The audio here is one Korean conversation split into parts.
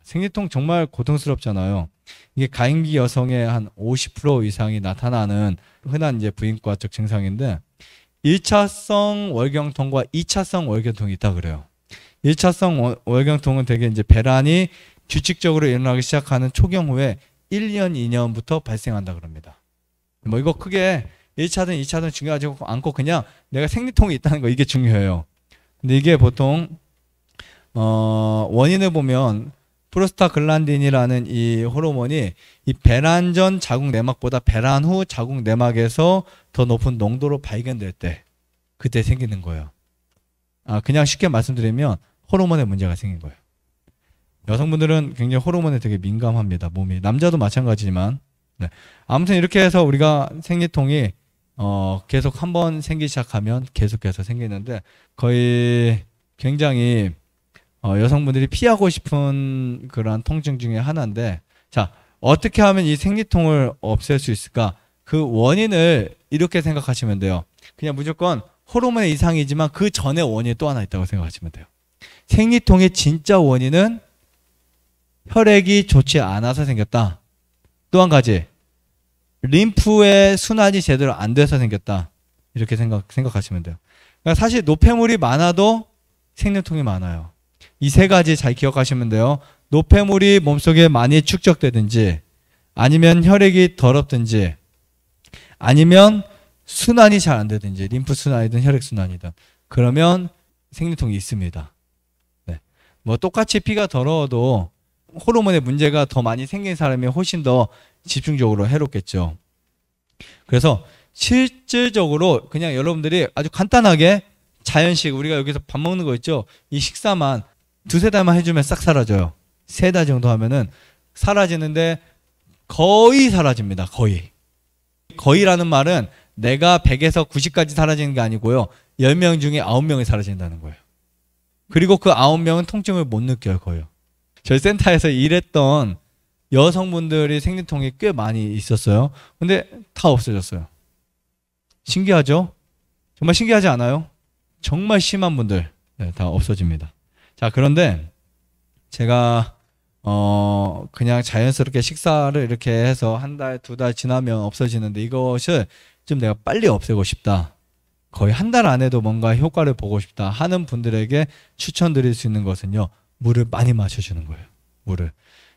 생리통 정말 고통스럽잖아요. 이게 가임기 여성의 한 50% 이상이 나타나는 흔한 이제 부인과적 증상인데 1차성 월경통과 2차성 월경통이 있다 그래요. 1차성 월경통은 되게 이제 배란이 규칙적으로 일어나기 시작하는 초경후에 1년, 2년부터 발생한다 그럽니다. 뭐 이거 크게 1차든 2차든 중요하지 않고 그냥 내가 생리통이 있다는 거 이게 중요해요. 근데 이게 보통 원인을 보면 프로스타글란딘이라는 이 호르몬이 이 배란 전 자궁 내막보다 배란 후 자궁 내막에서 더 높은 농도로 발견될 때 그때 생기는 거예요. 그냥 쉽게 말씀드리면 호르몬에 문제가 생긴 거예요. 여성분들은 굉장히 호르몬에 되게 민감합니다. 몸이. 남자도 마찬가지지만. 네. 아무튼 이렇게 해서 우리가 생리통이 계속 한번 생기기 시작하면 계속해서 생기는데 거의 굉장히 여성분들이 피하고 싶은 그런 통증 중에 하나인데 자, 어떻게 하면 이 생리통을 없앨 수 있을까? 그 원인을 이렇게 생각하시면 돼요. 그냥 무조건 호르몬의 이상이지만 그 전에 원인이 또 하나 있다고 생각하시면 돼요. 생리통의 진짜 원인은 혈액이 좋지 않아서 생겼다. 또 한 가지, 림프의 순환이 제대로 안 돼서 생겼다. 이렇게 생각하시면 돼요. 그러니까 사실 노폐물이 많아도 생리통이 많아요. 이 세 가지 잘 기억하시면 돼요. 노폐물이 몸속에 많이 축적되든지 아니면 혈액이 더럽든지 아니면 순환이 잘 안 되든지 림프 순환이든 혈액 순환이든 그러면 생리통이 있습니다. 네. 뭐 똑같이 피가 더러워도 호르몬의 문제가 더 많이 생긴 사람이 훨씬 더 집중적으로 해롭겠죠. 그래서 실질적으로 그냥 여러분들이 아주 간단하게 자연식 우리가 여기서 밥 먹는 거 있죠. 이 식사만 두세 달만 해주면 싹 사라져요. 세 달 정도 하면은 사라지는데 거의 사라집니다. 거의. 거의라는 말은 내가 100에서 90까지 사라지는 게 아니고요. 10명 중에 9명이 사라진다는 거예요. 그리고 그 9명은 통증을 못 느껴요. 거의. 저희 센터에서 일했던 여성분들이 생리통이 꽤 많이 있었어요. 근데 다 없어졌어요. 신기하죠? 정말 신기하지 않아요? 정말 심한 분들 다 없어집니다. 자, 그런데 제가 그냥 자연스럽게 식사를 이렇게 해서 한 달, 두 달 지나면 없어지는데 이것을 좀 내가 빨리 없애고 싶다. 거의 한 달 안에도 뭔가 효과를 보고 싶다 하는 분들에게 추천드릴 수 있는 것은요. 물을 많이 마셔주는 거예요. 물을.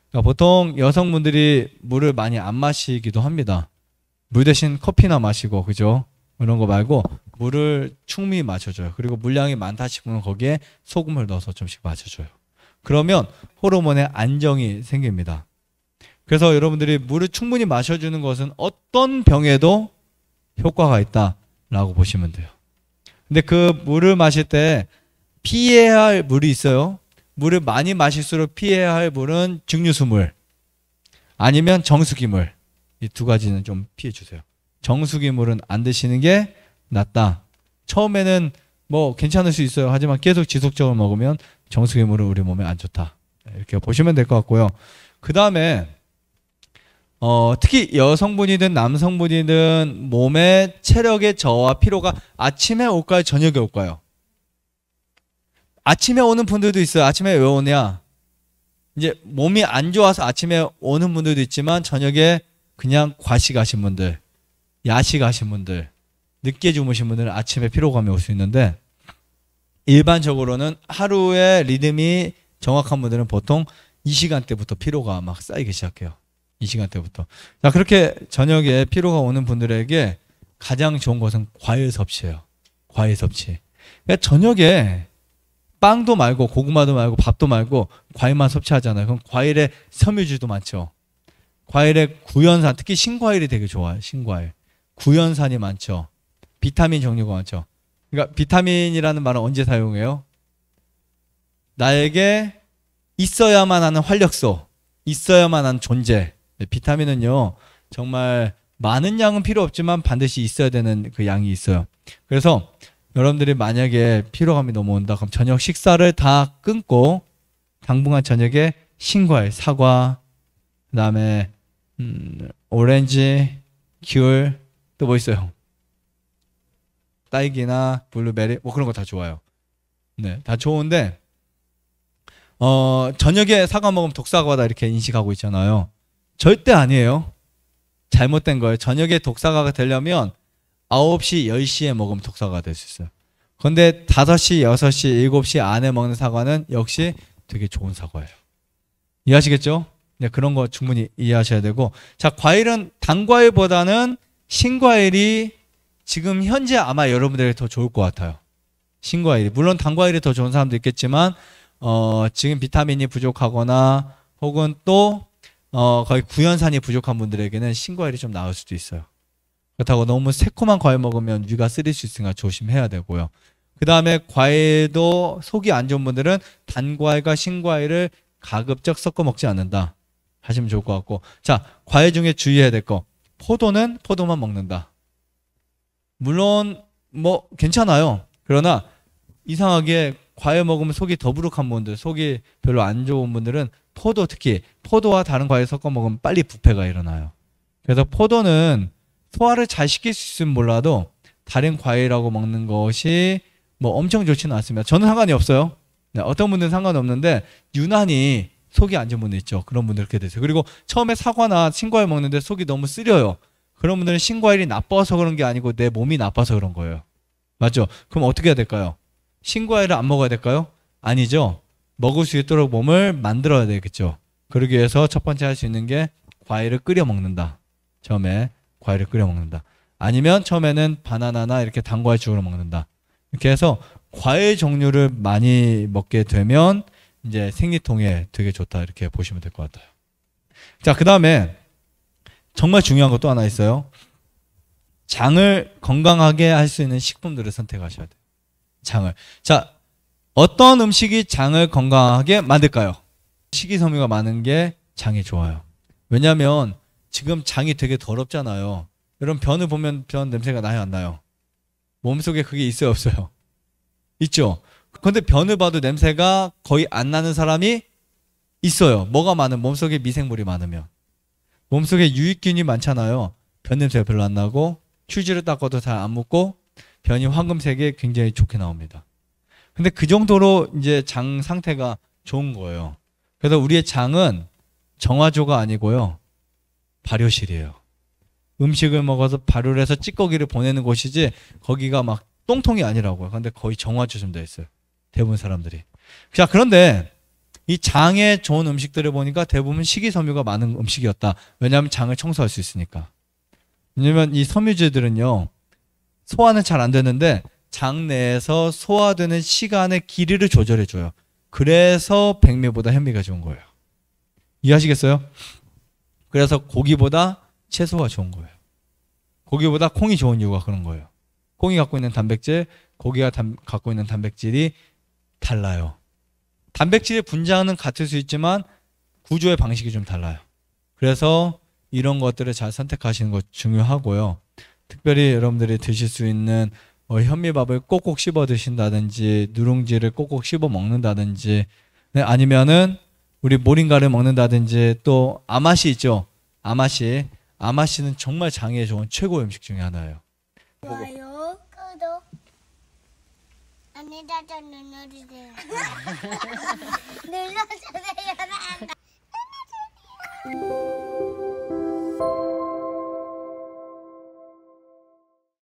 그러니까 보통 여성분들이 물을 많이 안 마시기도 합니다. 물 대신 커피나 마시고 그죠? 이런 거 말고 물을 충분히 마셔줘요. 그리고 물량이 많다 싶으면 거기에 소금을 넣어서 좀씩 마셔줘요. 그러면 호르몬의 안정이 생깁니다. 그래서 여러분들이 물을 충분히 마셔주는 것은 어떤 병에도 효과가 있다라고 보시면 돼요. 근데 그 물을 마실 때 피해야 할 물이 있어요. 물을 많이 마실수록 피해야 할 물은 증류수물 아니면 정수기물. 이 두 가지는 좀 피해 주세요. 정수기물은 안 드시는 게 낫다. 처음에는 뭐 괜찮을 수 있어요. 하지만 계속 지속적으로 먹으면 정수기물은 우리 몸에 안 좋다. 이렇게 보시면 될 것 같고요. 그 다음에 특히 여성분이든 남성분이든 몸의 체력의 저하, 피로가 아침에 올까요? 저녁에 올까요? 아침에 오는 분들도 있어요. 아침에 왜 오냐? 이제 몸이 안 좋아서 아침에 오는 분들도 있지만 저녁에 그냥 과식하신 분들, 야식하신 분들, 늦게 주무신 분들은 아침에 피로감이 올 수 있는데 일반적으로는 하루의 리듬이 정확한 분들은 보통 이 시간대부터 피로가 막 쌓이기 시작해요. 이 시간대부터. 자, 그렇게 저녁에 피로가 오는 분들에게 가장 좋은 것은 과일 섭취예요. 과일 섭취. 그러니까 저녁에 빵도 말고 고구마도 말고 밥도 말고 과일만 섭취하잖아요. 그럼 과일에 섬유질도 많죠. 과일에 구연산, 특히 신과일이 되게 좋아요. 신과일. 구연산이 많죠. 비타민 종류가 많죠. 그러니까 비타민이라는 말은 언제 사용해요? 나에게 있어야만 하는 활력소, 있어야만 하는 존재. 비타민은요, 정말 많은 양은 필요 없지만 반드시 있어야 되는 그 양이 있어요. 그래서 여러분들이 만약에 피로감이 너무 온다 그럼 저녁 식사를 다 끊고 당분간 저녁에 신과일, 사과, 그 다음에 오렌지, 귤, 또 뭐 있어요? 딸기나 블루베리 뭐 그런 거 다 좋아요. 네, 다 좋은데 저녁에 사과 먹으면 독사과다 이렇게 인식하고 있잖아요. 절대 아니에요. 잘못된 거예요. 저녁에 독사과가 되려면 9시, 10시에 먹으면 독사과가 될 수 있어요. 그런데 5시, 6시, 7시 안에 먹는 사과는 역시 되게 좋은 사과예요. 이해하시겠죠? 네, 그런 거 충분히 이해하셔야 되고, 자, 과일은 단과일보다는 신과일이 지금 현재 아마 여러분들이 더 좋을 것 같아요. 신과일이. 물론 단과일이 더 좋은 사람도 있겠지만 지금 비타민이 부족하거나 혹은 또 거의 구연산이 부족한 분들에게는 신과일이 좀 나을 수도 있어요. 그렇다고 너무 새콤한 과일 먹으면 위가 쓰릴 수 있으니까 조심해야 되고요. 그 다음에 과일도 속이 안 좋은 분들은 단과일과 신과일을 가급적 섞어 먹지 않는다 하시면 좋을 것 같고, 자, 과일 중에 주의해야 될 거, 포도는 포도만 먹는다. 물론 뭐 괜찮아요. 그러나 이상하게 과일 먹으면 속이 더부룩한 분들, 속이 별로 안 좋은 분들은 포도, 특히 포도와 다른 과일 섞어 먹으면 빨리 부패가 일어나요. 그래서 포도는 소화를 잘 시킬 수 있으면 몰라도 다른 과일하고 먹는 것이 뭐 엄청 좋지는 않습니다. 저는 상관이 없어요. 네, 어떤 분들은 상관없는데 유난히 속이 안 좋은 분들 있죠. 그런 분들 그렇게 되세요. 그리고 처음에 사과나 신과일 먹는데 속이 너무 쓰려요. 그런 분들은 신과일이 나빠서 그런 게 아니고 내 몸이 나빠서 그런 거예요. 맞죠? 그럼 어떻게 해야 될까요? 신과일을 안 먹어야 될까요? 아니죠. 먹을 수 있도록 몸을 만들어야 되겠죠. 그러기 위해서 첫 번째 할 수 있는 게 과일을 끓여 먹는다. 처음에 과일을 끓여 먹는다. 아니면 처음에는 바나나나 이렇게 단과일죽으로 먹는다. 이렇게 해서 과일 종류를 많이 먹게 되면 이제 생리통에 되게 좋다. 이렇게 보시면 될 것 같아요. 자, 그 다음에 정말 중요한 것도 하나 있어요. 장을 건강하게 할 수 있는 식품들을 선택하셔야 돼요. 장을. 자, 어떤 음식이 장을 건강하게 만들까요? 식이섬유가 많은 게 장이 좋아요. 왜냐하면 지금 장이 되게 더럽잖아요. 여러분 변을 보면 변 냄새가 나요, 안 나요? 몸속에 그게 있어요, 없어요? 있죠. 그런데 변을 봐도 냄새가 거의 안 나는 사람이 있어요. 뭐가 많으면, 몸속에 미생물이 많으면. 몸속에 유익균이 많잖아요. 변 냄새가 별로 안 나고 휴지를 닦아도 잘 안 묻고 변이 황금색이 굉장히 좋게 나옵니다. 근데 그 정도로 이제 장 상태가 좋은 거예요. 그래서 우리의 장은 정화조가 아니고요. 발효실이에요. 음식을 먹어서 발효를 해서 찌꺼기를 보내는 곳이지 거기가 막 똥통이 아니라고요. 근데 거의 정화조쯤 되어 있어요. 대부분 사람들이. 자, 그런데 이 장에 좋은 음식들을 보니까 대부분 식이섬유가 많은 음식이었다. 왜냐하면 장을 청소할 수 있으니까. 왜냐면 이 섬유질들은요, 소화는 잘 안 되는데 장 내에서 소화되는 시간의 길이를 조절해줘요. 그래서 백미보다 현미가 좋은 거예요. 이해하시겠어요? 그래서 고기보다 채소가 좋은 거예요. 고기보다 콩이 좋은 이유가 그런 거예요. 콩이 갖고 있는 단백질, 고기가 갖고 있는 단백질이 달라요. 단백질의 분자는 같을 수 있지만 구조의 방식이 좀 달라요. 그래서 이런 것들을 잘 선택하시는 것 중요하고요. 특별히 여러분들이 드실 수 있는 현미밥을 꼭꼭 씹어 드신다든지 누룽지를 꼭꼭 씹어 먹는다든지, 네, 아니면은 우리 모링가를 먹는다든지, 또 아마시 있죠. 아마시는 정말 장에 좋은 최고의 음식 중에 하나예요. 좋아요, 구독, 안내자자 눌러주세요. 눌러주세요.